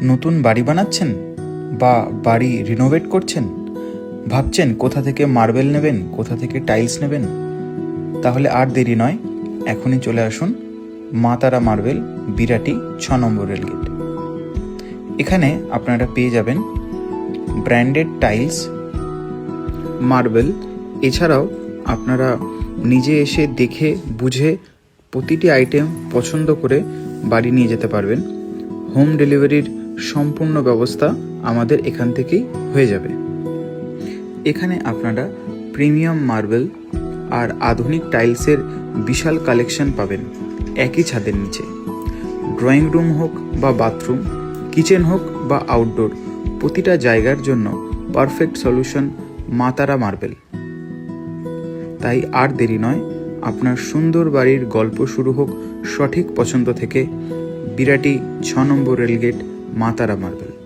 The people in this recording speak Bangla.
নতুন বাড়ি বানাচ্ছেন বা বাড়ি রিনোভেট করছেন, ভাবছেন কোথা থেকে মার্বেল নেবেন, কোথা থেকে টাইলস নেবেন? তাহলে আর দেরি নয়, এখনই চলে আসুন মা তারা মার্বেল, বিরাটি 6 নম্বর রেলগেট। এখানে আপনারা পেয়ে যাবেন ব্র্যান্ডেড টাইলস, মার্বেল, এছাড়াও আপনারা নিজে এসে দেখে বুঝে প্রতিটি আইটেম পছন্দ করে বাড়ি নিয়ে যেতে পারবেন। হোম ডেলিভারির সম্পূর্ণ ব্যবস্থা আমাদের এখান থেকেই হয়ে যাবে। এখানে আপনারা প্রিমিয়াম মার্বেল আর আধুনিক টাইলসের বিশাল কালেকশন পাবেন একই ছাদের নিচে। ড্রয়িং রুম হোক বা বাথরুম, কিচেন হোক বা আউটডোর, প্রতিটা জায়গার জন্য পারফেক্ট সলিউশন মা তারা মার্বেল। তাই আর দেরি নয়, আপনার সুন্দর বাড়ির গল্প শুরু হোক সঠিক পছন্দ থেকে। বিরাটি 6 নম্বর রেলগেট, মা তারা মার্বেল।